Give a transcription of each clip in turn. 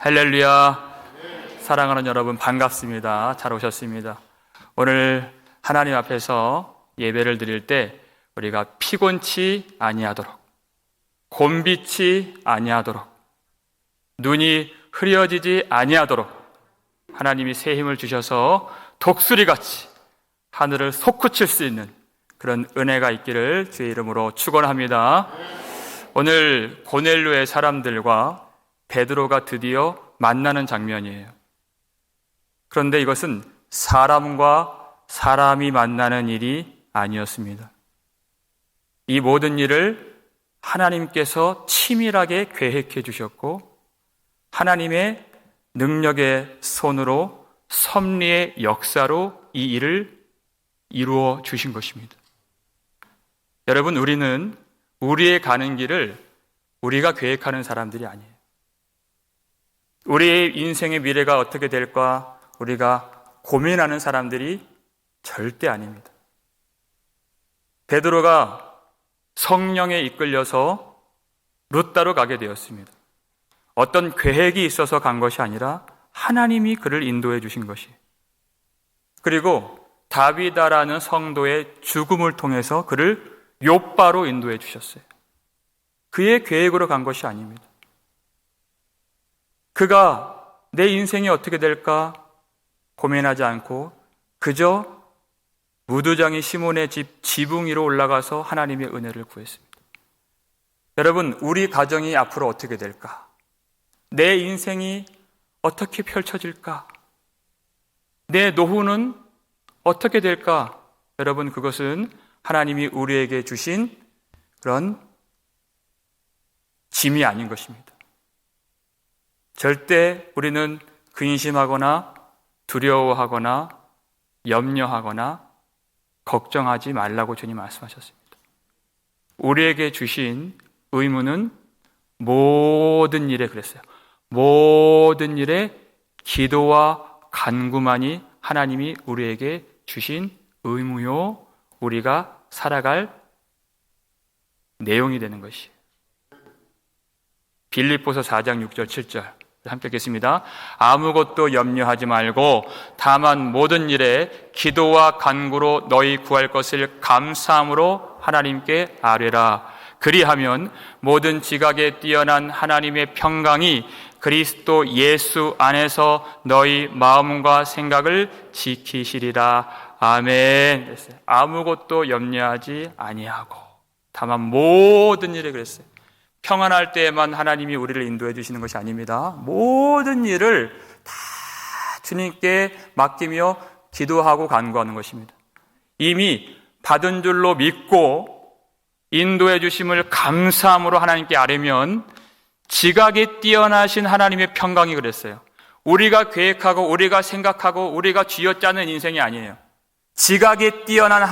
할렐루야. 사랑하는 여러분 반갑습니다. 잘 오셨습니다. 오늘 하나님 앞에서 예배를 드릴 때 우리가 피곤치 아니하도록, 곤비치 아니하도록, 눈이 흐려지지 아니하도록 하나님이 새 힘을 주셔서 독수리같이 하늘을 솟구칠 수 있는 그런 은혜가 있기를 주의 이름으로 축원합니다. 오늘 고넬료의 사람들과 베드로가 드디어 만나는 장면이에요. 그런데 이것은 사람과 사람이 만나는 일이 아니었습니다. 이 모든 일을 하나님께서 치밀하게 계획해 주셨고 하나님의 능력의 손으로 섭리의 역사로 이 일을 이루어 주신 것입니다. 여러분, 우리는 우리의 가는 길을 우리가 계획하는 사람들이 아니에요. 우리의 인생의 미래가 어떻게 될까 우리가 고민하는 사람들이 절대 아닙니다. 베드로가 성령에 이끌려서 룻다로 가게 되었습니다. 어떤 계획이 있어서 간 것이 아니라 하나님이 그를 인도해 주신 것이에요. 그리고 다비다라는 성도의 죽음을 통해서 그를 욥바로 인도해 주셨어요. 그의 계획으로 간 것이 아닙니다. 그가 내 인생이 어떻게 될까 고민하지 않고 그저 무두장이 시몬의 집 지붕 위로 올라가서 하나님의 은혜를 구했습니다. 여러분, 우리 가정이 앞으로 어떻게 될까? 내 인생이 어떻게 펼쳐질까? 내 노후는 어떻게 될까? 여러분, 그것은 하나님이 우리에게 주신 그런 짐이 아닌 것입니다. 절대 우리는 근심하거나 두려워하거나 염려하거나 걱정하지 말라고 주님 말씀하셨습니다. 우리에게 주신 의무는 모든 일에 그랬어요. 모든 일에 기도와 간구만이 하나님이 우리에게 주신 의무요, 우리가 살아갈 내용이 되는 것이에요. 빌립보서 4장 6절 7절 함께 읽겠습니다. 아무것도 염려하지 말고 다만 모든 일에 기도와 간구로 너희 구할 것을 감사함으로 하나님께 아뢰라. 그리하면 모든 지각에 뛰어난 하나님의 평강이 그리스도 예수 안에서 너희 마음과 생각을 지키시리라. 아멘. 아무것도 염려하지 아니하고 다만 모든 일에 그랬어요. 평안할 때에만 하나님이 우리를 인도해 주시는 것이 아닙니다. 모든 일을 다 주님께 맡기며 기도하고 간구하는 것입니다. 이미 받은 줄로 믿고 인도해 주심을 감사함으로 하나님께 아뢰면 지각에 뛰어나신 하나님의 평강이 그랬어요. 우리가 계획하고 우리가 생각하고 우리가 쥐어짜는 인생이 아니에요. 지각에 뛰어난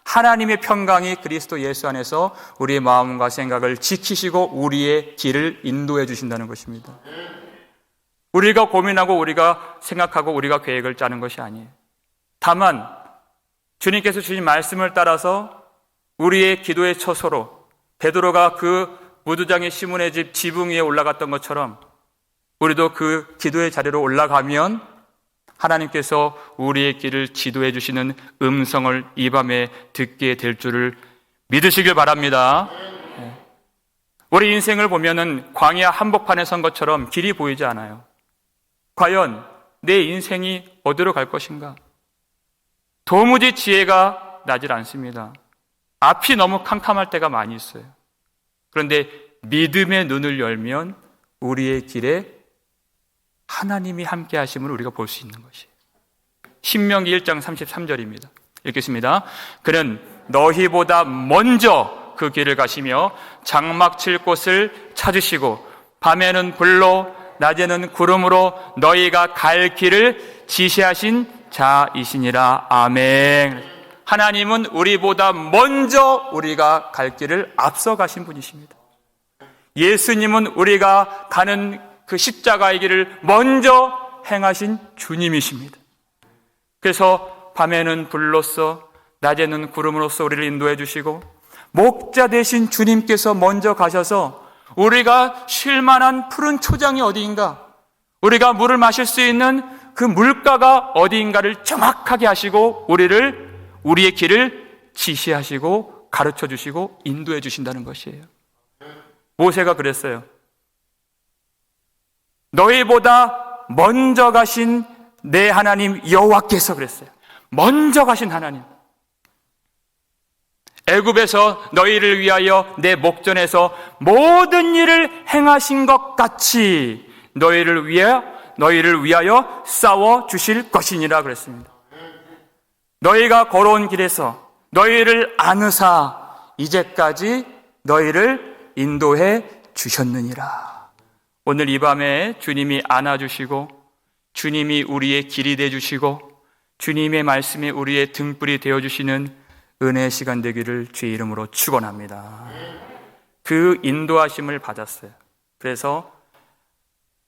하나님의 평강이 그리스도 예수 안에서 우리의 마음과 생각을 지키시고 우리의 길을 인도해 주신다는 것입니다. 우리가 고민하고 우리가 생각하고 우리가 계획을 짜는 것이 아니에요. 다만 주님께서 주신 말씀을 따라서 우리의 기도의 처소로 베드로가 그 무두장의 시몬의 집 지붕 위에 올라갔던 것처럼 우리도 그 기도의 자리로 올라가면 하나님께서 우리의 길을 지도해 주시는 음성을 이 밤에 듣게 될 줄을 믿으시길 바랍니다. 우리 인생을 보면은 광야 한복판에 선 것처럼 길이 보이지 않아요. 과연 내 인생이 어디로 갈 것인가? 도무지 지혜가 나질 않습니다. 앞이 너무 캄캄할 때가 많이 있어요. 그런데 믿음의 눈을 열면 우리의 길에 하나님이 함께 하심을 우리가 볼 수 있는 것이에요. 신명기 1장 33절입니다. 읽겠습니다. 그는 너희보다 먼저 그 길을 가시며 장막 칠 곳을 찾으시고 밤에는 불로 낮에는 구름으로 너희가 갈 길을 지시하신 자이시니라. 아멘. 하나님은 우리보다 먼저 우리가 갈 길을 앞서 가신 분이십니다. 예수님은 우리가 가는 그 십자가의 길을 먼저 행하신 주님이십니다. 그래서 밤에는 불로써 낮에는 구름으로써 우리를 인도해 주시고 목자 되신 주님께서 먼저 가셔서 우리가 쉴 만한 푸른 초장이 어디인가, 우리가 물을 마실 수 있는 그 물가가 어디인가를 정확하게 하시고 우리의 길을 지시하시고 가르쳐 주시고 인도해 주신다는 것이에요. 모세가 그랬어요. 너희보다 먼저 가신 내 하나님 여호와께서 그랬어요. 먼저 가신 하나님. 애굽에서 너희를 위하여 내 목전에서 모든 일을 행하신 것 같이 너희를 위하여 싸워 주실 것이니라 그랬습니다. 너희가 걸어온 길에서 너희를 안으사 이제까지 너희를 인도해 주셨느니라. 오늘 이 밤에 주님이 안아주시고 주님이 우리의 길이 되어주시고 주님의 말씀이 우리의 등불이 되어주시는 은혜의 시간 되기를 주의 이름으로 축원합니다. 그 인도하심을 받았어요. 그래서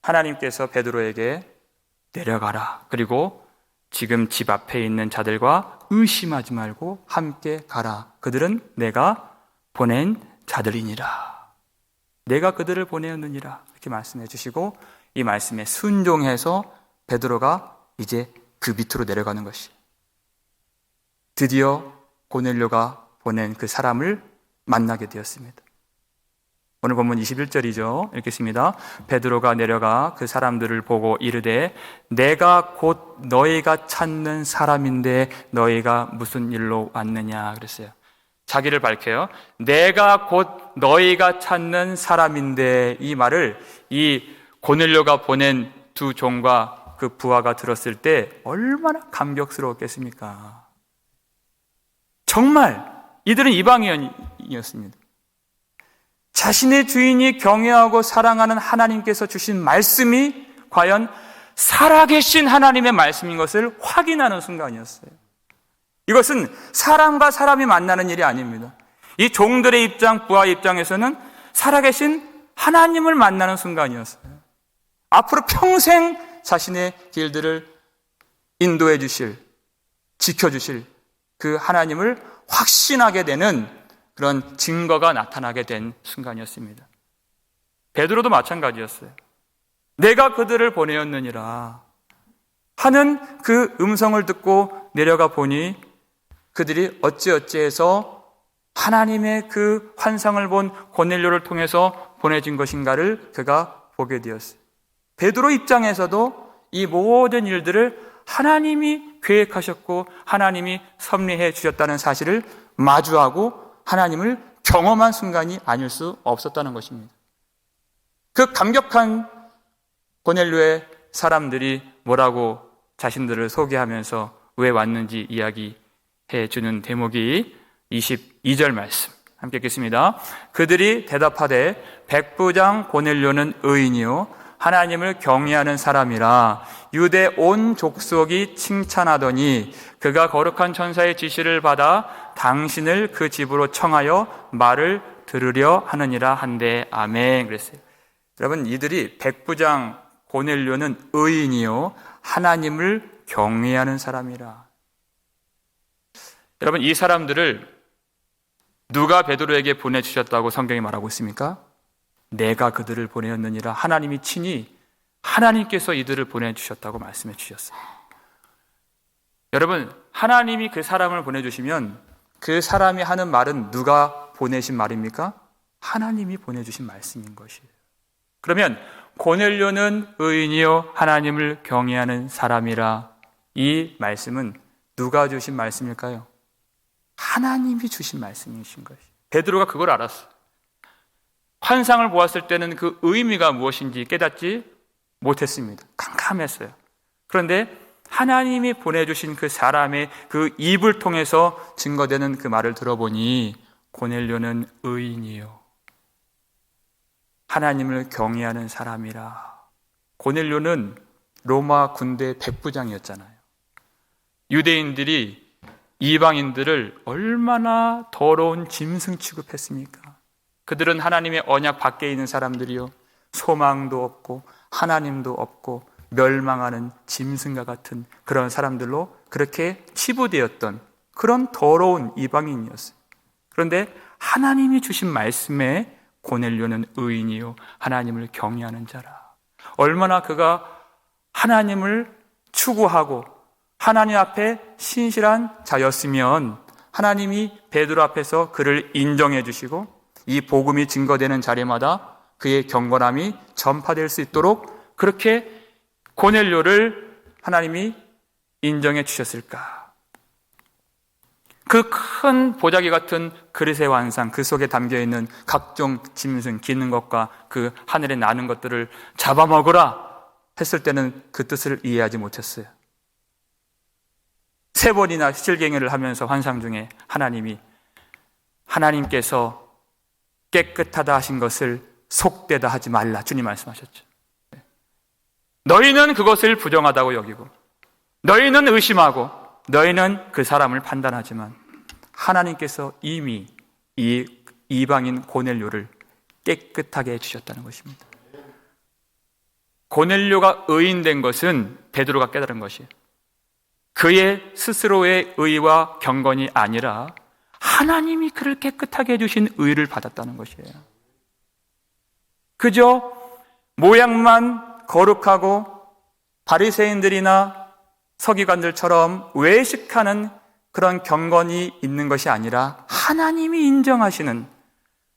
하나님께서 베드로에게 내려가라. 그리고 지금 집 앞에 있는 자들과 의심하지 말고 함께 가라. 그들은 내가 보낸 자들이니라. 내가 그들을 보내었느니라. 이렇게 말씀해 주시고 이 말씀에 순종해서 베드로가 이제 그 밑으로 내려가는 것이 드디어 고넬료가 보낸 그 사람을 만나게 되었습니다. 오늘 본문 21절이죠. 읽겠습니다. 베드로가 내려가 그 사람들을 보고 이르되 내가 곧 너희가 찾는 사람인데 너희가 무슨 일로 왔느냐 그랬어요. 자기를 밝혀요. 내가 곧 너희가 찾는 사람인데 이 말을 이 고넬료가 보낸 두 종과 그 부하가 들었을 때 얼마나 감격스러웠겠습니까? 정말 이들은 이방인이었습니다. 자신의 주인이 경외하고 사랑하는 하나님께서 주신 말씀이 과연 살아계신 하나님의 말씀인 것을 확인하는 순간이었어요. 이것은 사람과 사람이 만나는 일이 아닙니다. 이 종들의 입장, 부하의 입장에서는 살아계신 하나님을 만나는 순간이었어요. 앞으로 평생 자신의 길들을 인도해 주실, 지켜주실 그 하나님을 확신하게 되는 그런 증거가 나타나게 된 순간이었습니다. 베드로도 마찬가지였어요. 내가 그들을 보내었느니라 하는 그 음성을 듣고 내려가 보니 그들이 어찌어찌해서 하나님의 그 환상을 본 고넬료를 통해서 보내진 것인가를 그가 보게 되었어요. 베드로 입장에서도 이 모든 일들을 하나님이 계획하셨고 하나님이 섭리해 주셨다는 사실을 마주하고 하나님을 경험한 순간이 아닐 수 없었다는 것입니다. 그 감격한 고넬료의 사람들이 뭐라고 자신들을 소개하면서 왜 왔는지 이야기해 주는 대목이 22절 말씀 함께 읽겠습니다. 그들이 대답하되 백부장 고넬료는 의인이요 하나님을 경외하는 사람이라 유대 온 족속이 칭찬하더니 그가 거룩한 천사의 지시를 받아 당신을 그 집으로 청하여 말을 들으려 하느니라 한데 아멘 그랬어요. 여러분 이들이 백부장 고넬료는 의인이요 하나님을 경외하는 사람이라. 여러분 이 사람들을 누가 베드로에게 보내주셨다고 성경이 말하고 있습니까? 내가 그들을 보내었느니라. 하나님이 친히 하나님께서 이들을 보내주셨다고 말씀해 주셨어요. 여러분 하나님이 그 사람을 보내주시면 그 사람이 하는 말은 누가 보내신 말입니까? 하나님이 보내주신 말씀인 것이에요. 그러면 고넬료는 의인이요 하나님을 경외하는 사람이라 이 말씀은 누가 주신 말씀일까요? 하나님이 주신 말씀이신 것이에요. 베드로가 그걸 알았어요. 환상을 보았을 때는 그 의미가 무엇인지 깨닫지 못했습니다. 캄캄했어요. 그런데 하나님이 보내주신 그 사람의 그 입을 통해서 증거되는 그 말을 들어보니 고넬료는 의인이요 하나님을 경외하는 사람이라. 고넬료는 로마 군대 백부장이었잖아요. 유대인들이 이방인들을 얼마나 더러운 짐승 취급했습니까? 그들은 하나님의 언약 밖에 있는 사람들이요 소망도 없고 하나님도 없고 멸망하는 짐승과 같은 그런 사람들로 그렇게 치부되었던 그런 더러운 이방인이었어요. 그런데 하나님이 주신 말씀에 고넬료는 의인이요 하나님을 경외하는 자라. 얼마나 그가 하나님을 추구하고 하나님 앞에 신실한 자였으면 하나님이 베드로 앞에서 그를 인정해 주시고 이 복음이 증거되는 자리마다 그의 경건함이 전파될 수 있도록 그렇게 고넬료를 하나님이 인정해 주셨을까? 그 큰 보자기 같은 그릇의 완상, 그 속에 담겨있는 각종 짐승, 기는 것과 그 하늘에 나는 것들을 잡아먹으라 했을 때는 그 뜻을 이해하지 못했어요. 3번이나 실갱이를 하면서 환상 중에 하나님께서 깨끗하다 하신 것을 속되다 하지 말라 주님 말씀하셨죠. 너희는 그것을 부정하다고 여기고 너희는 의심하고 너희는 그 사람을 판단하지만 하나님께서 이미 이 이방인 고넬료를 깨끗하게 해주셨다는 것입니다. 고넬료가 의인된 것은 베드로가 깨달은 것이에요. 그의 스스로의 의와 경건이 아니라 하나님이 그를 깨끗하게 해주신 의를 받았다는 것이에요. 그저 모양만 거룩하고 바리새인들이나 서기관들처럼 외식하는 그런 경건이 있는 것이 아니라 하나님이 인정하시는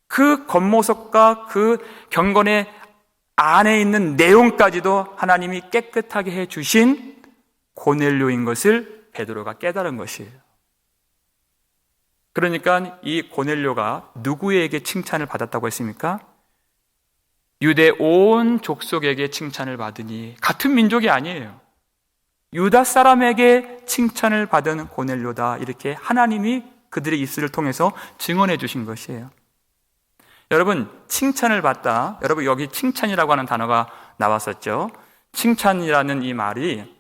그 겉모습과 그 경건의 안에 있는 내용까지도 하나님이 깨끗하게 해주신 고넬료인 것을 베드로가 깨달은 것이에요. 그러니까 이 고넬료가 누구에게 칭찬을 받았다고 했습니까? 유대 온 족속에게 칭찬을 받으니 같은 민족이 아니에요. 유다 사람에게 칭찬을 받은 고넬료다. 이렇게 하나님이 그들의 입술을 통해서 증언해 주신 것이에요. 여러분, 칭찬을 받다. 여러분, 여기 칭찬이라고 하는 단어가 나왔었죠. 칭찬이라는 이 말이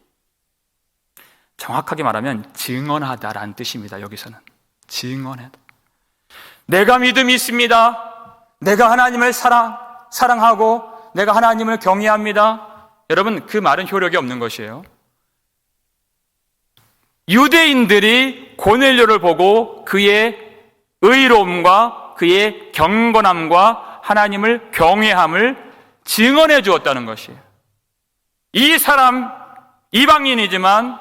정확하게 말하면 증언하다라는 뜻입니다. 여기서는 증언하다. 내가 믿음이 있습니다. 내가 하나님을 사랑하고 내가 하나님을 경외합니다. 여러분, 그 말은 효력이 없는 것이에요. 유대인들이 고넬료를 보고 그의 의로움과 그의 경건함과 하나님을 경외함을 증언해 주었다는 것이에요. 이 사람 이방인이지만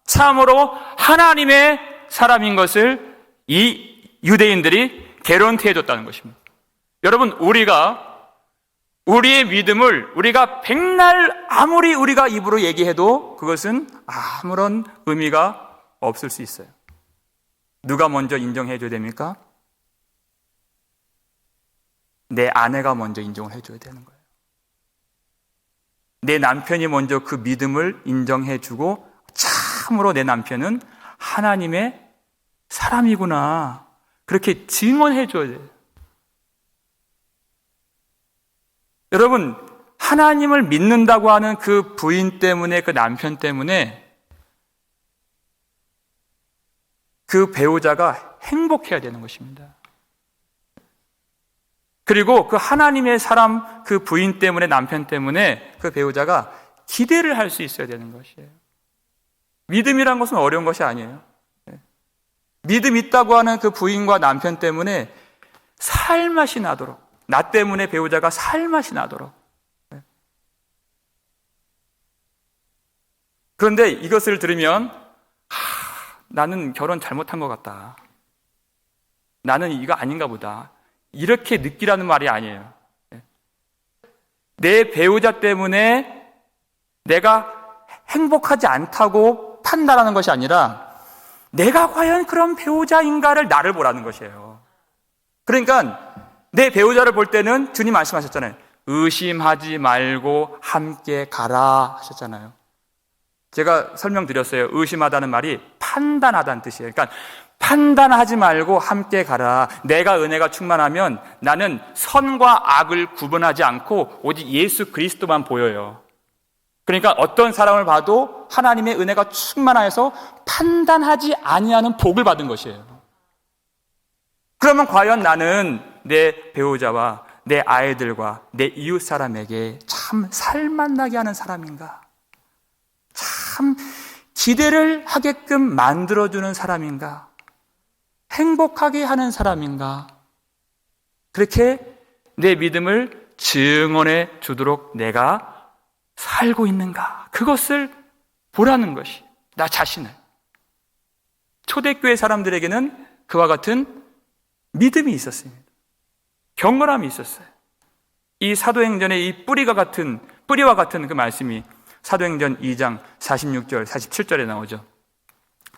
참으로 하나님의 사람인 것을 이 유대인들이 개런티해 줬다는 것입니다. 여러분, 우리의 믿음을 우리가 백날 아무리 우리가 입으로 얘기해도 그것은 아무런 의미가 없을 수 있어요. 누가 먼저 인정해 줘야 됩니까? 내 아내가 먼저 인정을 해줘야 되는 거예요. 내 남편이 먼저 그 믿음을 인정해 주고 참으로 내 남편은 하나님의 사람이구나 그렇게 증언해 줘야 돼요. 여러분, 하나님을 믿는다고 하는 그 부인 때문에, 그 남편 때문에 그 배우자가 행복해야 되는 것입니다. 그리고 그 하나님의 사람, 그 부인 때문에, 남편 때문에 그 배우자가 기대를 할 수 있어야 되는 것이에요. 믿음이란 것은 어려운 것이 아니에요. 믿음 있다고 하는 그 부인과 남편 때문에 살맛이 나도록, 나 때문에 배우자가 살맛이 나도록. 그런데 이것을 들으면 나는 결혼 잘못한 것 같다. 나는 이거 아닌가 보다. 이렇게 느끼라는 말이 아니에요. 내 배우자 때문에 내가 행복하지 않다고 판단하는 것이 아니라 내가 과연 그런 배우자인가를 나를 보라는 것이에요. 그러니까 내 배우자를 볼 때는 주님 말씀하셨잖아요. 의심하지 말고 함께 가라 하셨잖아요. 제가 설명드렸어요. 의심하다는 말이 판단하다는 뜻이에요. 그러니까 판단하지 말고 함께 가라. 내가 은혜가 충만하면 나는 선과 악을 구분하지 않고 오직 예수 그리스도만 보여요. 그러니까 어떤 사람을 봐도 하나님의 은혜가 충만하여서 판단하지 아니하는 복을 받은 것이에요. 그러면 과연 나는 내 배우자와 내 아이들과 내 이웃 사람에게 참 살맛나게 하는 사람인가? 참 기대를 하게끔 만들어주는 사람인가? 행복하게 하는 사람인가? 그렇게 내 믿음을 증언해 주도록 내가 살고 있는가? 그것을 보라는 것이, 나 자신을. 초대교회 사람들에게는 그와 같은 믿음이 있었습니다. 경건함이 있었어요. 이 사도행전의 이 뿌리와 같은 그 말씀이 사도행전 2장 46절, 47절에 나오죠.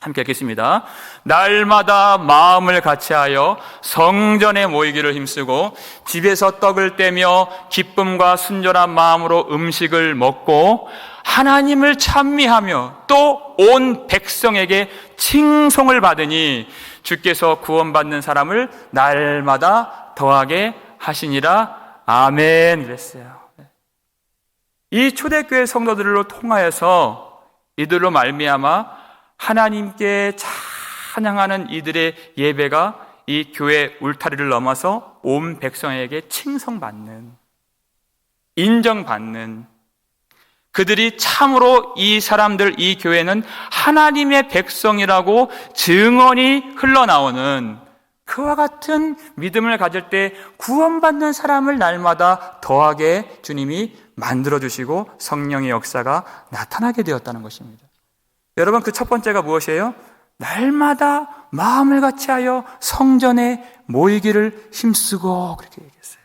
함께 읽겠습니다. 날마다 마음을 같이하여 성전에 모이기를 힘쓰고 집에서 떡을 떼며 기쁨과 순전한 마음으로 음식을 먹고 하나님을 찬미하며 또 온 백성에게 칭송을 받으니 주께서 구원받는 사람을 날마다 더하게 하시니라. 아멘. 이랬어요. 이 초대교회 성도들로 통하여서 이들로 말미암아 하나님께 찬양하는 이들의 예배가 이 교회 울타리를 넘어서 온 백성에게 칭송받는, 인정받는, 그들이 참으로 이 사람들, 이 교회는 하나님의 백성이라고 증언이 흘러나오는 그와 같은 믿음을 가질 때 구원받는 사람을 날마다 더하게 주님이 만들어주시고 성령의 역사가 나타나게 되었다는 것입니다. 여러분, 그 첫 번째가 무엇이에요? 날마다 마음을 같이하여 성전에 모이기를 힘쓰고, 그렇게 얘기했어요.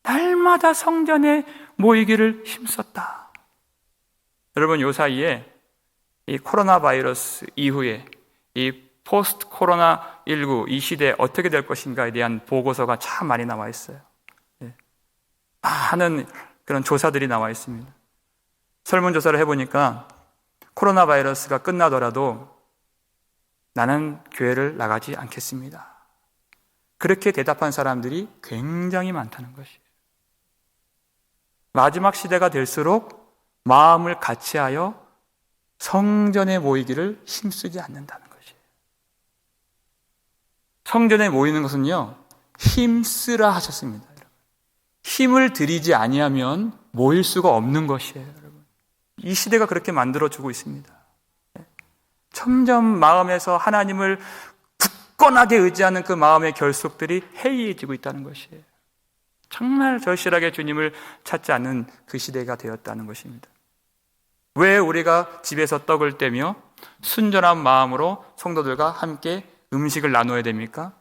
날마다 성전에 모이기를 힘썼다. 여러분, 요 사이에 이 코로나 바이러스 이후에 이 포스트 코로나 19 이 시대에 어떻게 될 것인가에 대한 보고서가 참 많이 나와 있어요. 많은 그런 조사들이 나와 있습니다. 설문조사를 해보니까 코로나 바이러스가 끝나더라도 나는 교회를 나가지 않겠습니다. 그렇게 대답한 사람들이 굉장히 많다는 것이에요. 마지막 시대가 될수록 마음을 같이하여 성전에 모이기를 힘쓰지 않는다는 것이에요. 성전에 모이는 것은요, 힘쓰라 하셨습니다. 여러분. 힘을 들이지 아니하면 모일 수가 없는 것이에요. 여러분. 이 시대가 그렇게 만들어주고 있습니다. 점점 마음에서 하나님을 굳건하게 의지하는 그 마음의 결속들이 해이해지고 있다는 것이에요. 정말 절실하게 주님을 찾지 않는 그 시대가 되었다는 것입니다. 왜 우리가 집에서 떡을 떼며 순전한 마음으로 성도들과 함께 음식을 나눠야 됩니까?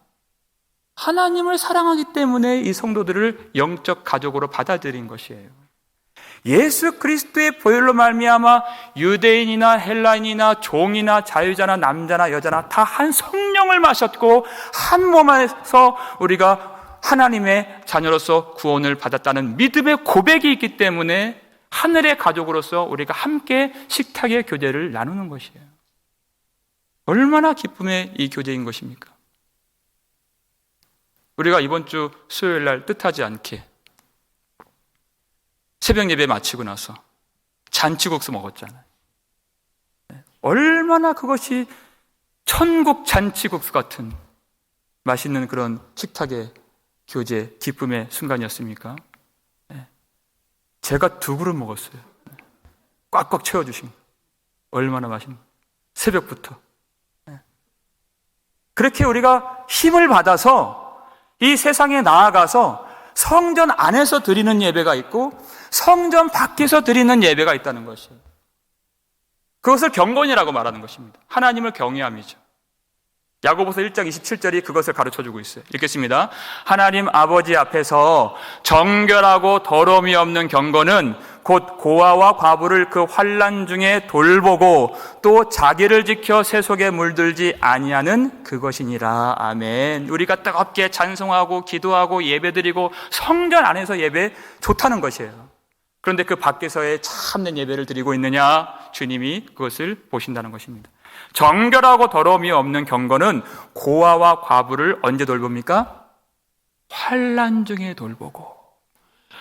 하나님을 사랑하기 때문에 이 성도들을 영적 가족으로 받아들인 것이에요. 예수 그리스도의 보혈로 말미암아 유대인이나 헬라인이나 종이나 자유자나 남자나 여자나 다 한 성령을 마셨고 한 몸에서 우리가 하나님의 자녀로서 구원을 받았다는 믿음의 고백이 있기 때문에 하늘의 가족으로서 우리가 함께 식탁의 교제를 나누는 것이에요. 얼마나 기쁨의 이 교제인 것입니까? 우리가 이번 주 수요일 날 뜻하지 않게 새벽 예배 마치고 나서 잔치국수 먹었잖아요. 얼마나 그것이 천국 잔치국수 같은 맛있는 그런 식탁의 교제, 기쁨의 순간이었습니까? 제가 2그릇 먹었어요. 꽉꽉 채워주신 거. 얼마나 맛있는 거예요. 새벽부터. 그렇게 우리가 힘을 받아서 이 세상에 나아가서 성전 안에서 드리는 예배가 있고 성전 밖에서 드리는 예배가 있다는 것이에요. 그것을 경건이라고 말하는 것입니다. 하나님을 경외함이죠. 야고보서 1장 27절이 그것을 가르쳐주고 있어요. 읽겠습니다. 하나님 아버지 앞에서 정결하고 더러움이 없는 경건은 곧 고아와 과부를 그 환난 중에 돌보고 또 자기를 지켜 세속에 물들지 아니하는 그것이니라. 아멘. 우리가 뜨겁게 찬송하고 기도하고 예배드리고 성전 안에서 예배 좋다는 것이에요. 그런데 그 밖에서의 참된 예배를 드리고 있느냐? 주님이 그것을 보신다는 것입니다. 정결하고 더러움이 없는 경건은 고아와 과부를 언제 돌봅니까? 환난 중에 돌보고.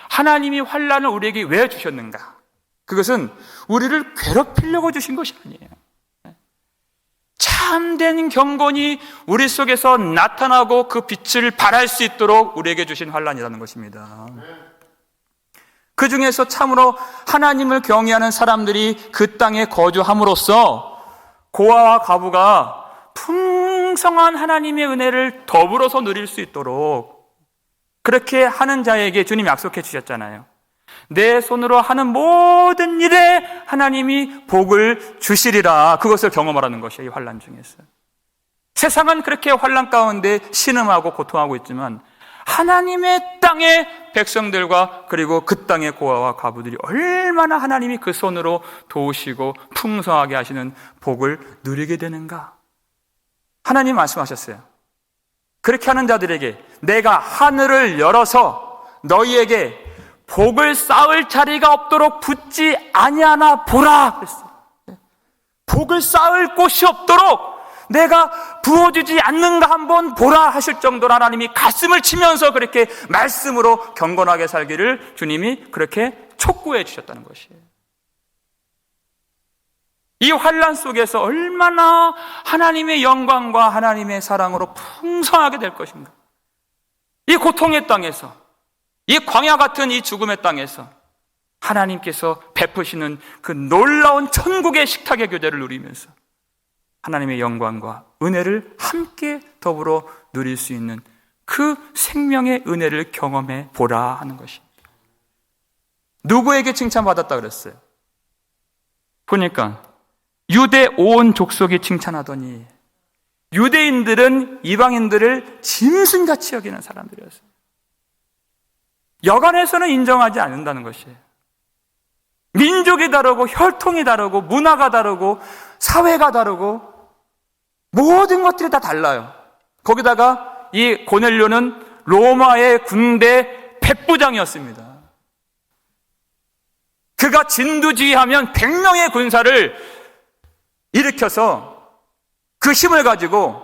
하나님이 환난을 우리에게 왜 주셨는가? 그것은 우리를 괴롭히려고 주신 것이 아니에요. 참된 경건이 우리 속에서 나타나고 그 빛을 발할 수 있도록 우리에게 주신 환난이라는 것입니다. 그 중에서 참으로 하나님을 경외하는 사람들이 그 땅에 거주함으로써 고아와 과부가 풍성한 하나님의 은혜를 더불어서 누릴 수 있도록 그렇게 하는 자에게 주님이 약속해 주셨잖아요. 내 손으로 하는 모든 일에 하나님이 복을 주시리라. 그것을 경험하라는 것이에요. 이 환난 중에서. 세상은 그렇게 환난 가운데 신음하고 고통하고 있지만 하나님의 땅의 백성들과 그리고 그 땅의 고아와 과부들이 얼마나 하나님이 그 손으로 도우시고 풍성하게 하시는 복을 누리게 되는가. 하나님 말씀하셨어요. 그렇게 하는 자들에게 내가 하늘을 열어서 너희에게 복을 쌓을 자리가 없도록 붙지 아니하나 보라 그랬어요. 복을 쌓을 곳이 없도록 내가 부어주지 않는가 한번 보라 하실 정도로 하나님이 가슴을 치면서 그렇게 말씀으로 경건하게 살기를 주님이 그렇게 촉구해 주셨다는 것이에요. 이 환난 속에서 얼마나 하나님의 영광과 하나님의 사랑으로 풍성하게 될 것인가. 이 고통의 땅에서, 이 광야 같은 이 죽음의 땅에서 하나님께서 베푸시는 그 놀라운 천국의 식탁의 교제를 누리면서 하나님의 영광과 은혜를 함께 더불어 누릴 수 있는 그 생명의 은혜를 경험해 보라 하는 것입니다. 누구에게 칭찬받았다 그랬어요? 보니까 유대 온 족속이 칭찬하더니 유대인들은 이방인들을 짐승같이 여기는 사람들이었어요. 여간에서는 인정하지 않는다는 것이에요. 민족이 다르고 혈통이 다르고 문화가 다르고 사회가 다르고 모든 것들이 다 달라요. 거기다가 이 고넬료는 로마의 군대 백부장이었습니다. 그가 진두지휘하면 100명의 군사를 일으켜서 그 힘을 가지고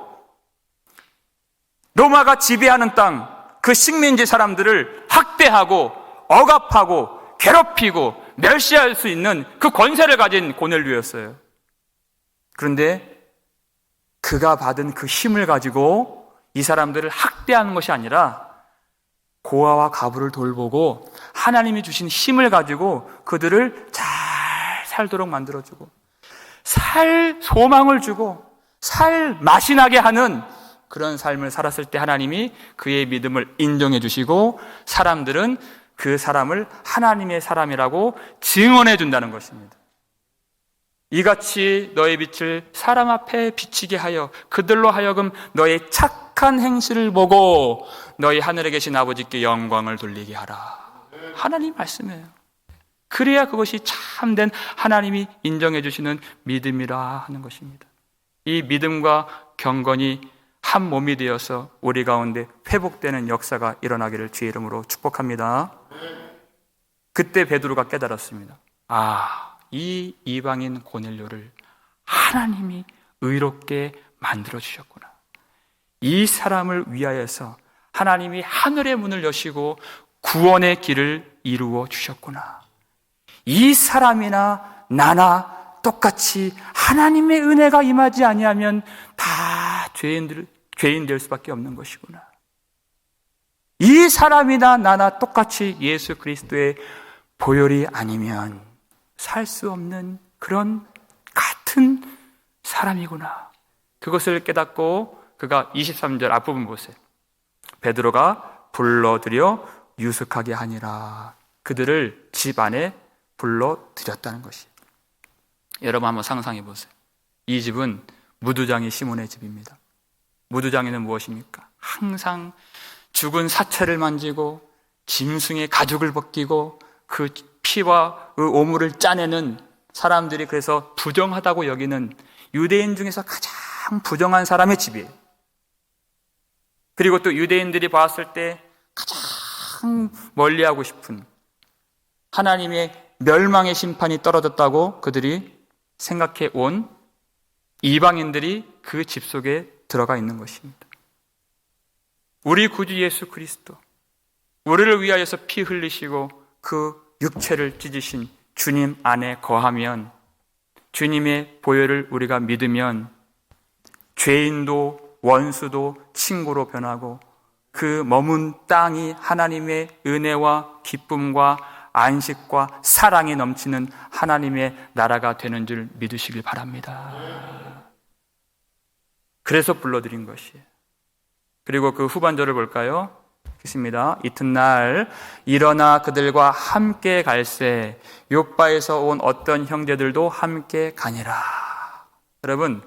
로마가 지배하는 땅, 그 식민지 사람들을 학대하고 억압하고 괴롭히고 멸시할 수 있는 그 권세를 가진 고넬료였어요. 그런데 그가 받은 그 힘을 가지고 이 사람들을 학대하는 것이 아니라 고아와 과부를 돌보고 하나님이 주신 힘을 가지고 그들을 잘 살도록 만들어주고 살 소망을 주고 살 맛이 나게 하는 그런 삶을 살았을 때 하나님이 그의 믿음을 인정해 주시고 사람들은 그 사람을 하나님의 사람이라고 증언해 준다는 것입니다. 이같이 너의 빛을 사람 앞에 비치게 하여 그들로 하여금 너의 착한 행실을 보고 너희 하늘에 계신 아버지께 영광을 돌리게 하라. 하나님 말씀이에요. 그래야 그것이 참된 하나님이 인정해 주시는 믿음이라 하는 것입니다. 이 믿음과 경건이 한 몸이 되어서 우리 가운데 회복되는 역사가 일어나기를 주의 이름으로 축복합니다. 그때 베드로가 깨달았습니다. 이 이방인 고넬료를 하나님이 의롭게 만들어주셨구나. 이 사람을 위하여서 하나님이 하늘의 문을 여시고 구원의 길을 이루어 주셨구나. 이 사람이나 나나 똑같이 하나님의 은혜가 임하지 아니하면 다 죄인 될 수밖에 없는 것이구나. 이 사람이나 나나 똑같이 예수 그리스도의 보혈이 아니면 살 수 없는 그런 같은 사람이구나. 그것을 깨닫고 그가 23절 앞부분 보세요. 베드로가 불러들여 유숙하게 하니라. 그들을 집 안에 불러들였다는 것이에요. 여러분 한번 상상해 보세요. 이 집은 무두장이 시몬의 집입니다. 무두장이는 무엇입니까? 항상 죽은 사체를 만지고 짐승의 가죽을 벗기고 그 피와 그 오물을 짜내는 사람들이 그래서 부정하다고 여기는 유대인 중에서 가장 부정한 사람의 집이에요. 그리고 또 유대인들이 봤을 때 가장 멀리하고 싶은 하나님의 멸망의 심판이 떨어졌다고 그들이 생각해 온 이방인들이 그 집 속에 들어가 있는 것입니다. 우리 구주 예수 그리스도, 우리를 위하여서 피 흘리시고 그 육체를 찢으신 주님 안에 거하면, 주님의 보혈을 우리가 믿으면 죄인도 원수도 친구로 변하고 그 머문 땅이 하나님의 은혜와 기쁨과 안식과 사랑이 넘치는 하나님의 나라가 되는 줄 믿으시길 바랍니다. 그래서 불러드린 것이에요. 그리고 그 후반절을 볼까요? 있습니다. 이튿날 일어나 그들과 함께 갈새 욥바에서 온 어떤 형제들도 함께 가니라. 여러분,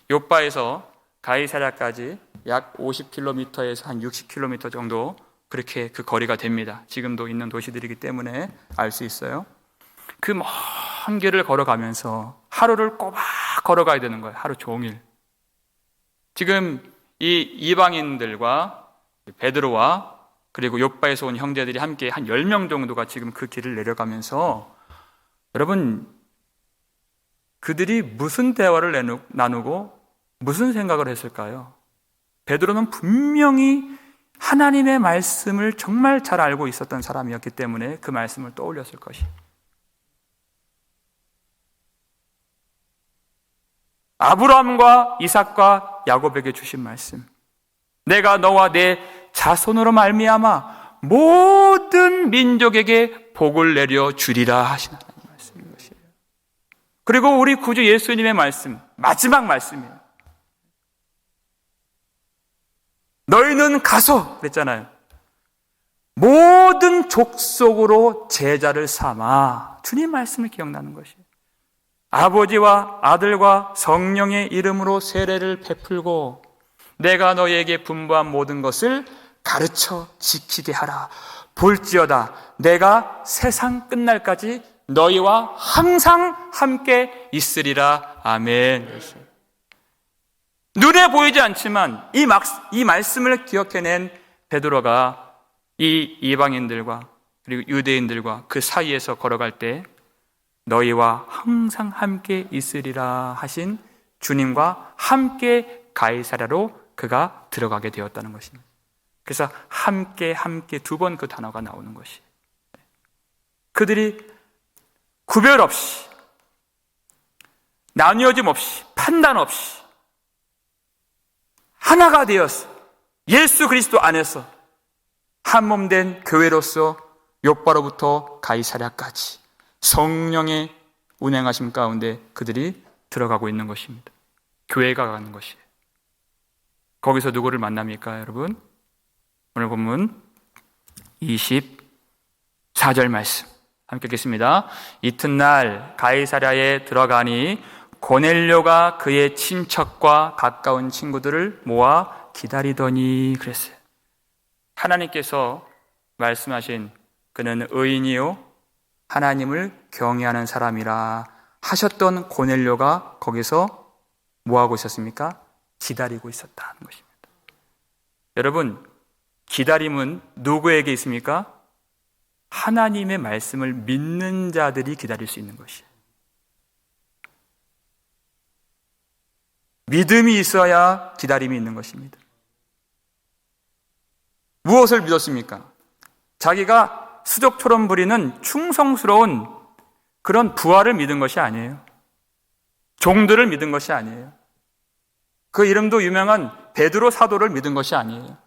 욥바에서 가이사랴까지 약 50km에서 한 60km 정도 그렇게 그 거리가 됩니다. 지금도 있는 도시들이기 때문에 알 수 있어요. 그 먼 길을 걸어가면서 하루를 꼬박 걸어가야 되는 거예요. 하루 종일. 지금 이 이방인들과 베드로와 그리고 욥바에서 온 형제들이 함께 한 10명 정도가 지금 그 길을 내려가면서 여러분, 그들이 무슨 대화를 나누고 무슨 생각을 했을까요? 베드로는 분명히 하나님의 말씀을 정말 잘 알고 있었던 사람이었기 때문에 그 말씀을 떠올렸을 것이에요. 아브라함과 이삭과 야곱에게 주신 말씀, 내가 너와 내 자손으로 말미암아 모든 민족에게 복을 내려 주리라 하시는 하나님의 말씀인 것이에요. 그리고 우리 구주 예수님의 말씀, 마지막 말씀이에요. 너희는 가서 그랬잖아요. 모든 족속으로 제자를 삼아. 주님 말씀을 기억나는 것이에요. 아버지와 아들과 성령의 이름으로 세례를 베풀고 내가 너희에게 분부한 모든 것을 가르쳐 지키게 하라. 볼지어다 내가 세상 끝날까지 너희와 항상 함께 있으리라. 아멘. 눈에 보이지 않지만 이 말씀을 기억해낸 베드로가 이 이방인들과 그리고 유대인들과 그 사이에서 걸어갈 때 너희와 항상 함께 있으리라 하신 주님과 함께 가이사랴로 그가 들어가게 되었다는 것입니다. 그래서 함께 두 번 그 단어가 나오는 것이에요. 그들이 구별 없이 나뉘어짐 없이 판단 없이 하나가 되었어. 예수 그리스도 안에서 한 몸 된 교회로서 욥바로부터 가이사랴까지 성령의 운행하심 가운데 그들이 들어가고 있는 것입니다. 교회가 가는 것이에요. 거기서 누구를 만납니까, 여러분? 오늘 본문 24절 말씀 함께 읽겠습니다. 이튿날 가이사랴에 들어가니 고넬료가 그의 친척과 가까운 친구들을 모아 기다리더니 그랬어요. 하나님께서 말씀하신 그는 의인이요 하나님을 경외하는 사람이라 하셨던 고넬료가 거기서 뭐하고 있었습니까? 기다리고 있었다는 것입니다. 여러분, 기다림은 누구에게 있습니까? 하나님의 말씀을 믿는 자들이 기다릴 수 있는 것이에요. 믿음이 있어야 기다림이 있는 것입니다. 무엇을 믿었습니까? 자기가 수족처럼 부리는 충성스러운 그런 부하를 믿은 것이 아니에요. 종들을 믿은 것이 아니에요. 그 이름도 유명한 베드로 사도를 믿은 것이 아니에요.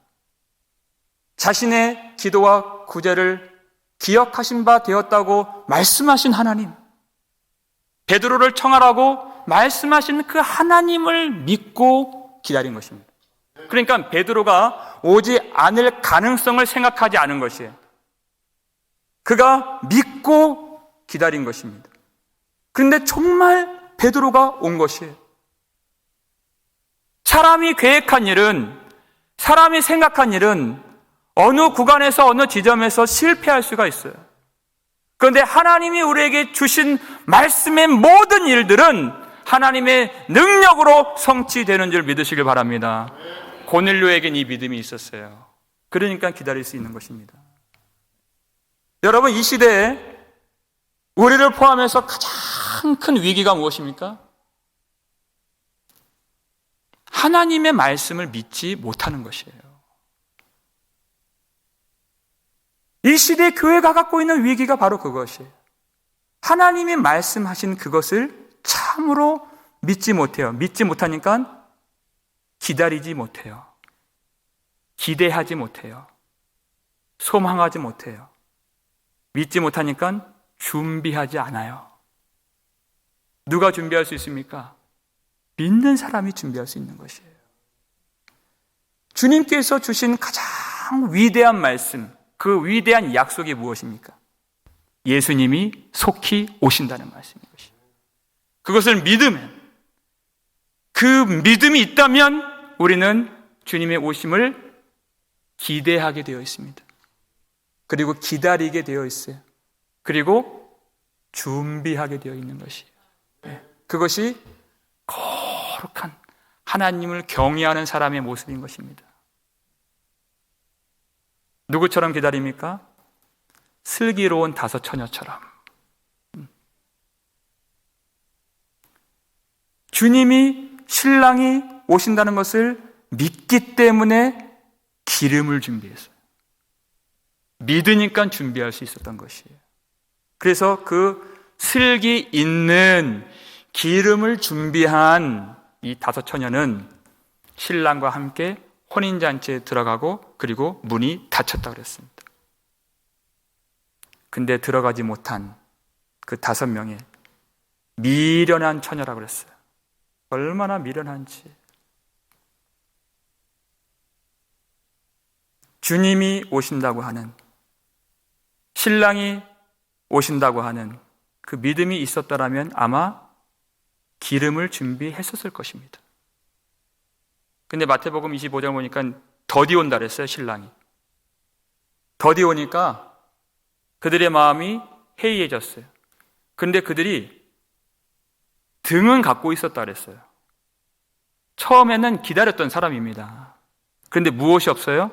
자신의 기도와 구제를 기억하신 바 되었다고 말씀하신 하나님, 베드로를 청하라고 말씀하신 그 하나님을 믿고 기다린 것입니다. 그러니까 베드로가 오지 않을 가능성을 생각하지 않은 것이에요. 그가 믿고 기다린 것입니다. 그런데 정말 베드로가 온 것이에요. 사람이 계획한 일은, 사람이 생각한 일은 어느 구간에서 어느 지점에서 실패할 수가 있어요. 그런데 하나님이 우리에게 주신 말씀의 모든 일들은 하나님의 능력으로 성취되는 줄 믿으시길 바랍니다. 고넬료에겐 이 믿음이 있었어요. 그러니까 기다릴 수 있는 것입니다. 여러분, 이 시대에 우리를 포함해서 가장 큰 위기가 무엇입니까? 하나님의 말씀을 믿지 못하는 것이에요. 이 시대의 교회가 갖고 있는 위기가 바로 그것이에요. 하나님이 말씀하신 그것을 참으로 믿지 못해요. 믿지 못하니까 기다리지 못해요. 기대하지 못해요. 소망하지 못해요. 믿지 못하니까 준비하지 않아요. 누가 준비할 수 있습니까? 믿는 사람이 준비할 수 있는 것이에요. 주님께서 주신 가장 가장 위대한 말씀, 그 위대한 약속이 무엇입니까? 예수님이 속히 오신다는 말씀인 것이에요. 그것을 믿으면, 그 믿음이 있다면 우리는 주님의 오심을 기대하게 되어 있습니다. 그리고 기다리게 되어 있어요. 그리고 준비하게 되어 있는 것이에요. 그것이 거룩한 하나님을 경외하는 사람의 모습인 것입니다. 누구처럼 기다립니까? 슬기로운 다섯 처녀처럼. 주님이, 신랑이 오신다는 것을 믿기 때문에 기름을 준비했어요. 믿으니까 준비할 수 있었던 것이에요. 그래서 그 슬기 있는 기름을 준비한 이 다섯 처녀는 신랑과 함께 혼인잔치에 들어가고 그리고 문이 닫혔다고 그랬습니다. 근데 들어가지 못한 그 5명의 미련한 처녀라고 그랬어요. 얼마나 미련한지. 주님이 오신다고 하는, 신랑이 오신다고 하는 그 믿음이 있었더라면 아마 기름을 준비했었을 것입니다. 근데 마태복음 25장 보니까 더디 온다 그랬어요, 신랑이. 더디 오니까 그들의 마음이 해이해졌어요. 근데 그들이 등은 갖고 있었다 그랬어요. 처음에는 기다렸던 사람입니다. 그런데 무엇이 없어요?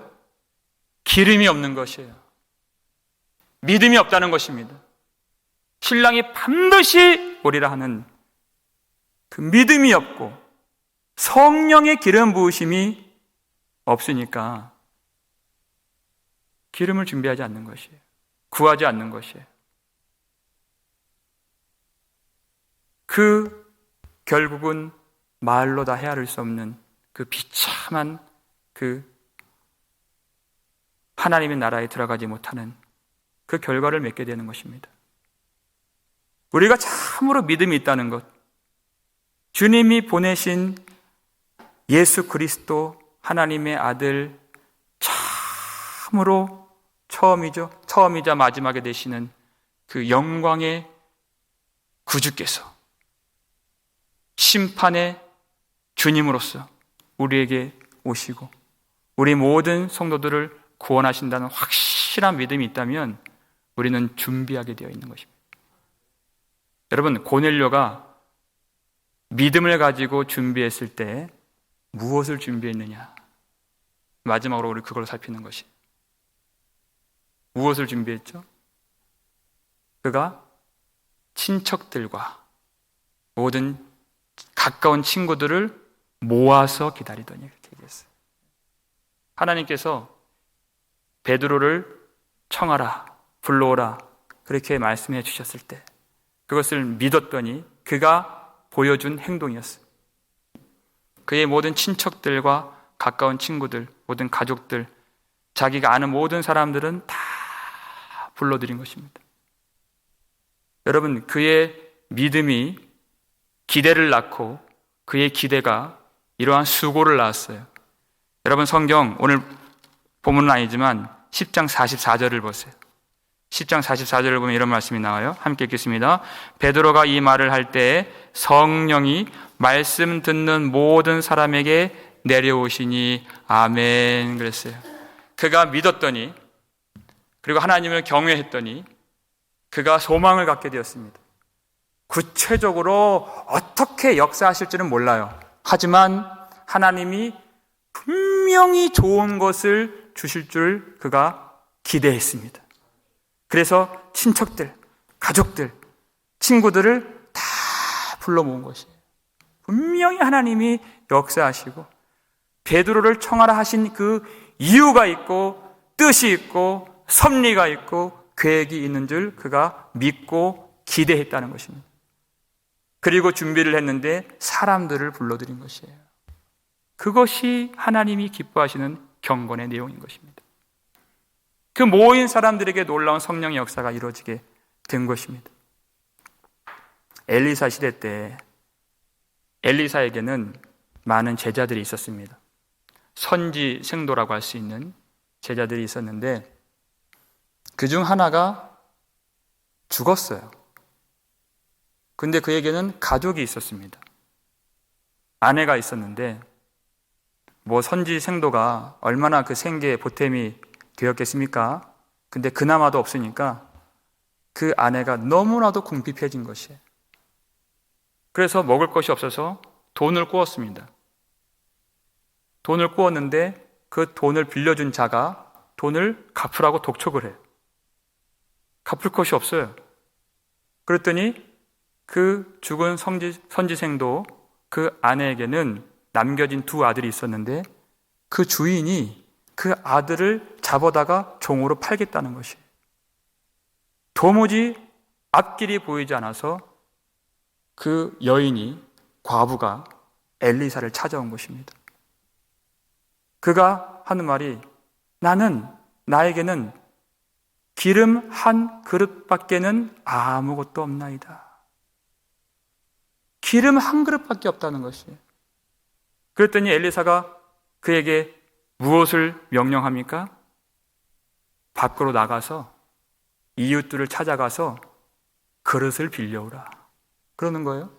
기름이 없는 것이에요. 믿음이 없다는 것입니다. 신랑이 반드시 오리라 하는 그 믿음이 없고 성령의 기름 부으심이 없으니까 기름을 준비하지 않는 것이에요. 구하지 않는 것이에요. 그 결국은 말로 다 헤아릴 수 없는 그 비참한 그 하나님의 나라에 들어가지 못하는 그 결과를 맺게 되는 것입니다. 우리가 참으로 믿음이 있다는 것, 주님이 보내신 예수 그리스도 하나님의 아들, 참으로 처음이자 마지막에 되시는 그 영광의 구주께서 심판의 주님으로서 우리에게 오시고 우리 모든 성도들을 구원하신다는 확실한 믿음이 있다면 우리는 준비하게 되어 있는 것입니다. 여러분, 고넬료가 믿음을 가지고 준비했을 때 무엇을 준비했느냐? 마지막으로 우리 그걸 살피는 것이, 무엇을 준비했죠? 그가 친척들과 모든 가까운 친구들을 모아서 기다리더니 이렇게 얘기했어요. 하나님께서 베드로를 청하라, 불러오라 그렇게 말씀해 주셨을 때 그것을 믿었더니 그가 보여준 행동이었어요. 그의 모든 친척들과 가까운 친구들, 모든 가족들, 자기가 아는 모든 사람들은 다 불러들인 것입니다. 여러분, 그의 믿음이 기대를 낳고 그의 기대가 이러한 수고를 낳았어요. 여러분, 성경 오늘 본문은 아니지만 10장 44절을 보세요. 10장 44절을 보면 이런 말씀이 나와요. 함께 읽겠습니다. 베드로가 이 말을 할 때 성령이 말씀 듣는 모든 사람에게 내려오시니 아멘 그랬어요. 그가 믿었더니, 그리고 하나님을 경외했더니 그가 소망을 갖게 되었습니다. 구체적으로 어떻게 역사하실지는 몰라요. 하지만 하나님이 분명히 좋은 것을 주실 줄 그가 기대했습니다. 그래서 친척들, 가족들, 친구들을 다 불러 모은 것이에요. 분명히 하나님이 역사하시고 베드로를 청하라 하신 그 이유가 있고 뜻이 있고 섭리가 있고 계획이 있는 줄 그가 믿고 기대했다는 것입니다. 그리고 준비를 했는데 사람들을 불러들인 것이에요. 그것이 하나님이 기뻐하시는 경건의 내용인 것입니다. 그 모인 사람들에게 놀라운 성령의 역사가 이루어지게 된 것입니다. 엘리사 시대 때 엘리사에게는 많은 제자들이 있었습니다. 선지 생도라고 할 수 있는 제자들이 있었는데 그 중 하나가 죽었어요. 근데 그에게는 가족이 있었습니다. 아내가 있었는데 뭐 선지 생도가 얼마나 그 생계에 보탬이 되었겠습니까? 근데 그나마도 없으니까 그 아내가 너무나도 궁핍해진 것이에요. 그래서 먹을 것이 없어서 돈을 꾸었습니다. 돈을 꾸었는데 그 돈을 빌려준 자가 돈을 갚으라고 독촉을 해요. 갚을 것이 없어요. 그랬더니 그 죽은 선지생도 그 아내에게는 남겨진 두 아들이 있었는데 그 주인이 그 아들을 잡아다가 종으로 팔겠다는 것이에요. 도무지 앞길이 보이지 않아서 그 여인이, 과부가 엘리사를 찾아온 것입니다. 그가 하는 말이 나에게는 기름 한 그릇밖에는 아무것도 없나이다. 기름 한 그릇밖에 없다는 것이에요. 그랬더니 엘리사가 그에게 무엇을 명령합니까? 밖으로 나가서 이웃들을 찾아가서 그릇을 빌려오라. 그러는 거예요.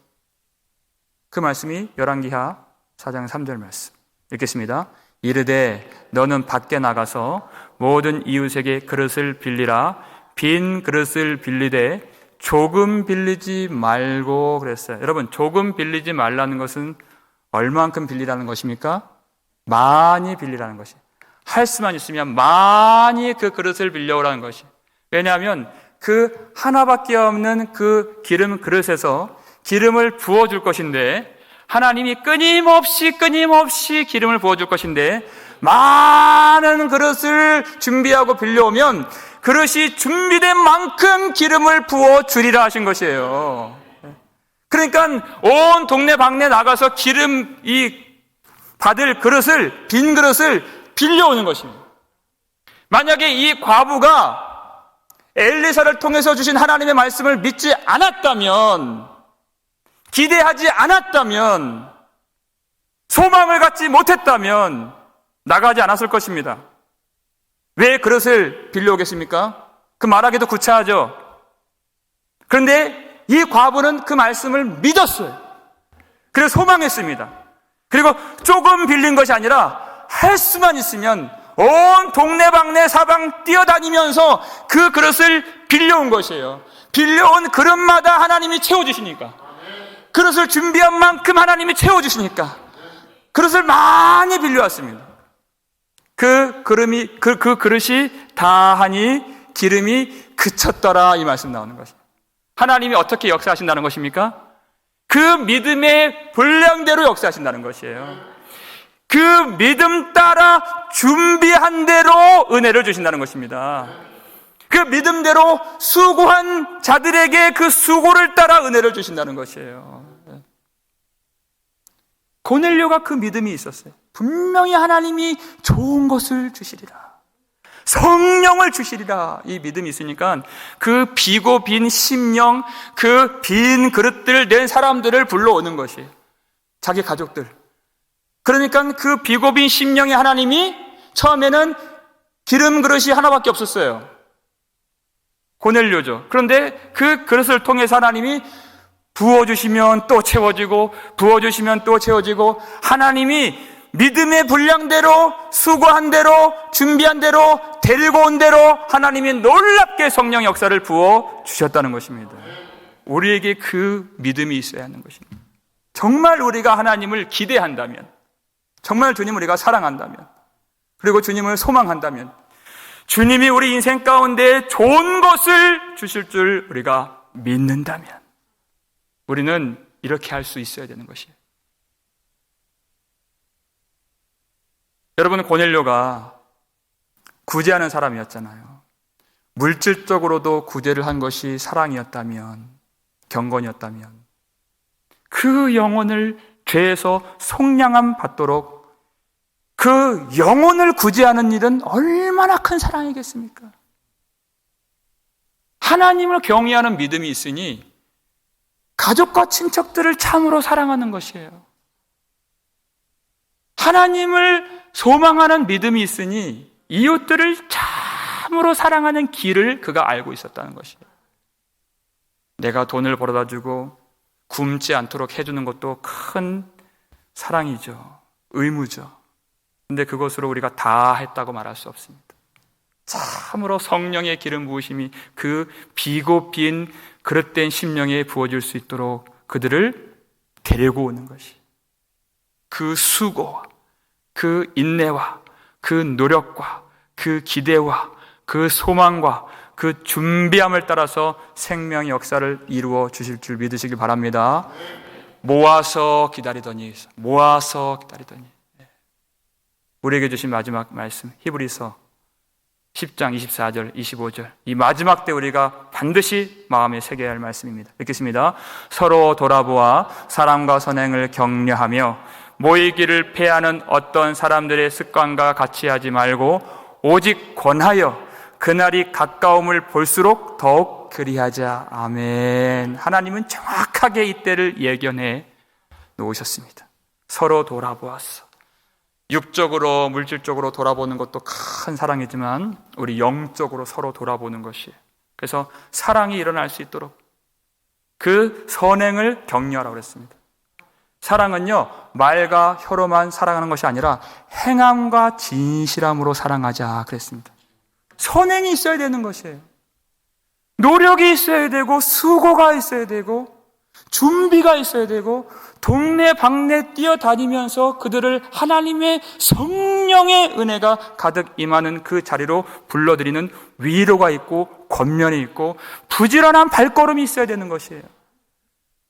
그 말씀이 열왕기하 4장 3절 말씀. 읽겠습니다. 이르되 너는 밖에 나가서 모든 이웃에게 그릇을 빌리라. 빈 그릇을 빌리되 조금 빌리지 말고 그랬어요. 여러분, 조금 빌리지 말라는 것은 얼만큼 빌리라는 것입니까? 많이 빌리라는 것이. 할 수만 있으면 많이 그 그릇을 빌려오라는 것이. 왜냐하면 그 하나밖에 없는 그 기름 그릇에서 기름을 부어줄 것인데, 하나님이 끊임없이 기름을 부어줄 것인데, 많은 그릇을 준비하고 빌려오면 그릇이 준비된 만큼 기름을 부어주리라 하신 것이에요. 그러니까 온 동네 방네 나가서 기름 받을 그릇을, 빈 그릇을 빌려오는 것입니다. 만약에 이 과부가 엘리사를 통해서 주신 하나님의 말씀을 믿지 않았다면, 기대하지 않았다면, 소망을 갖지 못했다면 나가지 않았을 것입니다. 왜 그릇을 빌려오겠습니까? 그 말하기도 구차하죠. 그런데 이 과부는 그 말씀을 믿었어요. 그래서 소망했습니다. 그리고 조금 빌린 것이 아니라 할 수만 있으면 온 동네방네 사방 뛰어다니면서 그 그릇을 빌려온 것이에요. 빌려온 그릇마다 하나님이 채워주시니까, 그릇을 준비한 만큼 하나님이 채워주시니까 그릇을 많이 빌려왔습니다. 그 그릇이 다하니 기름이 그쳤더라, 이 말씀 나오는 것입니다. 하나님이 어떻게 역사하신다는 것입니까? 그 믿음의 분량대로 역사하신다는 것이에요. 그 믿음 따라 준비한 대로 은혜를 주신다는 것입니다. 그 믿음대로 수고한 자들에게 그 수고를 따라 은혜를 주신다는 것이에요. 고넬료가 그 믿음이 있었어요. 분명히 하나님이 좋은 것을 주시리라, 성령을 주시리라, 이 믿음이 있으니까 그 비고 빈 심령, 그 빈 그릇들 낸 사람들을 불러오는 것이에요. 자기 가족들. 그러니까 그 비고 빈 심령의 하나님이 처음에는 기름 그릇이 하나밖에 없었어요. 고넬료죠. 그런데 그 그릇을 통해서 하나님이 부어주시면 또 채워지고, 부어주시면 또 채워지고, 하나님이 믿음의 분량대로, 수고한 대로, 준비한 대로, 데리고 온 대로 하나님이 놀랍게 성령 역사를 부어주셨다는 것입니다. 우리에게 그 믿음이 있어야 하는 것입니다. 정말 우리가 하나님을 기대한다면, 정말 주님을 우리가 사랑한다면, 그리고 주님을 소망한다면, 주님이 우리 인생 가운데 좋은 것을 주실 줄 우리가 믿는다면 우리는 이렇게 할 수 있어야 되는 것이에요. 여러분, 고넬료가 구제하는 사람이었잖아요. 물질적으로도 구제를 한 것이 사랑이었다면, 경건이었다면, 그 영혼을 죄에서 속량함 받도록 그 영혼을 구제하는 일은 얼마나 큰 사랑이겠습니까? 하나님을 경외하는 믿음이 있으니 가족과 친척들을 참으로 사랑하는 것이에요. 하나님을 소망하는 믿음이 있으니 이웃들을 참으로 사랑하는 길을 그가 알고 있었다는 것이에요. 내가 돈을 벌어다 주고 굶지 않도록 해주는 것도 큰 사랑이죠. 의무죠. 근데 그것으로 우리가 다 했다고 말할 수 없습니다. 참으로 성령의 기름 부으심이 그 비고 빈 그릇된 심령에 부어질 수 있도록 그들을 데리고 오는 것이, 그 수고와 그 인내와 그 노력과 그 기대와 그 소망과 그 준비함을 따라서 생명의 역사를 이루어 주실 줄 믿으시길 바랍니다. 모아서 기다리더니, 모아서 기다리더니. 우리에게 주신 마지막 말씀, 히브리서 10장 24절, 25절. 이 마지막 때 우리가 반드시 마음에 새겨야 할 말씀입니다. 읽겠습니다. 서로 돌아보아 사랑과 선행을 격려하며 모이기를 패하는 어떤 사람들의 습관과 같이 하지 말고 오직 권하여 그날이 가까움을 볼수록 더욱 그리하자. 아멘. 하나님은 정확하게 이때를 예견해 놓으셨습니다. 서로 돌아보았어. 육적으로, 물질적으로 돌아보는 것도 큰 사랑이지만 우리 영적으로 서로 돌아보는 것이에요. 그래서 사랑이 일어날 수 있도록 그 선행을 격려하라고 그랬습니다. 사랑은요, 말과 혀로만 사랑하는 것이 아니라 행함과 진실함으로 사랑하자 그랬습니다. 선행이 있어야 되는 것이에요. 노력이 있어야 되고, 수고가 있어야 되고, 준비가 있어야 되고, 동네 방네 뛰어다니면서 그들을 하나님의 성령의 은혜가 가득 임하는 그 자리로 불러들이는 위로가 있고 권면이 있고 부지런한 발걸음이 있어야 되는 것이에요.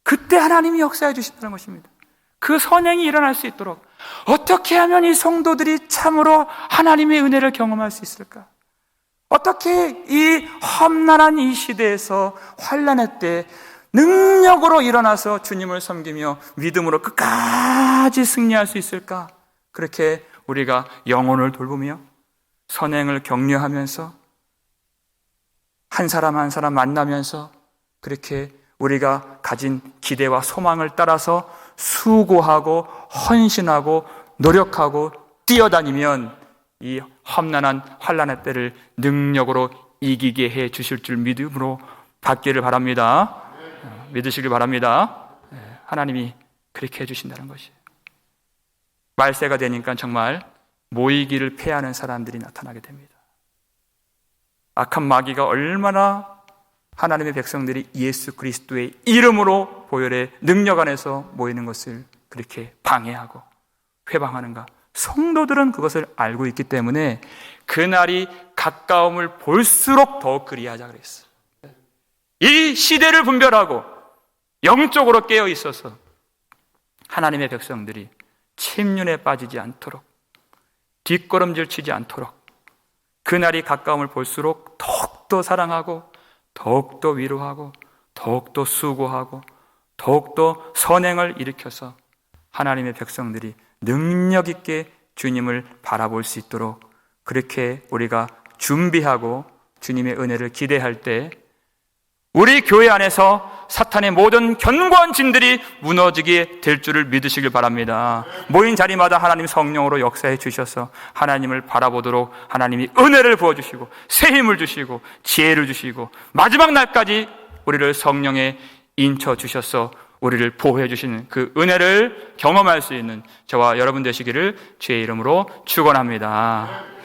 그때 하나님이 역사해 주신다는 것입니다. 그 선행이 일어날 수 있도록 어떻게 하면 이 성도들이 참으로 하나님의 은혜를 경험할 수 있을까? 어떻게 이 험난한 이 시대에서 환난의 때 능력으로 일어나서 주님을 섬기며 믿음으로 끝까지 승리할 수 있을까? 그렇게 우리가 영혼을 돌보며 선행을 격려하면서 한 사람 한 사람 만나면서 그렇게 우리가 가진 기대와 소망을 따라서 수고하고 헌신하고 노력하고 뛰어다니면 이 험난한 환난의 때를 능력으로 이기게 해 주실 줄 믿음으로 받기를 바랍니다. 믿으시길 바랍니다. 하나님이 그렇게 해주신다는 것이에요. 말세가 되니까 정말 모이기를 패하는 사람들이 나타나게 됩니다. 악한 마귀가 얼마나 하나님의 백성들이 예수 그리스도의 이름으로 보혈의 능력 안에서 모이는 것을 그렇게 방해하고 회방하는가. 성도들은 그것을 알고 있기 때문에 그날이 가까움을 볼수록 더욱 그리하자 그랬어요. 이 시대를 분별하고 영적으로 깨어 있어서 하나님의 백성들이 침륜에 빠지지 않도록 뒷걸음질 치지 않도록 그날이 가까움을 볼수록 더욱더 사랑하고 더욱더 위로하고 더욱더 수고하고 더욱더 선행을 일으켜서 하나님의 백성들이 능력 있게 주님을 바라볼 수 있도록 그렇게 우리가 준비하고 주님의 은혜를 기대할 때 우리 교회 안에서 사탄의 모든 견고한 진들이 무너지게 될 줄을 믿으시길 바랍니다. 모인 자리마다 하나님 성령으로 역사해 주셔서 하나님을 바라보도록 하나님이 은혜를 부어주시고 새 힘을 주시고 지혜를 주시고 마지막 날까지 우리를 성령에 인쳐 주셔서 우리를 보호해 주시는 그 은혜를 경험할 수 있는 저와 여러분 되시기를 주의 이름으로 축원합니다.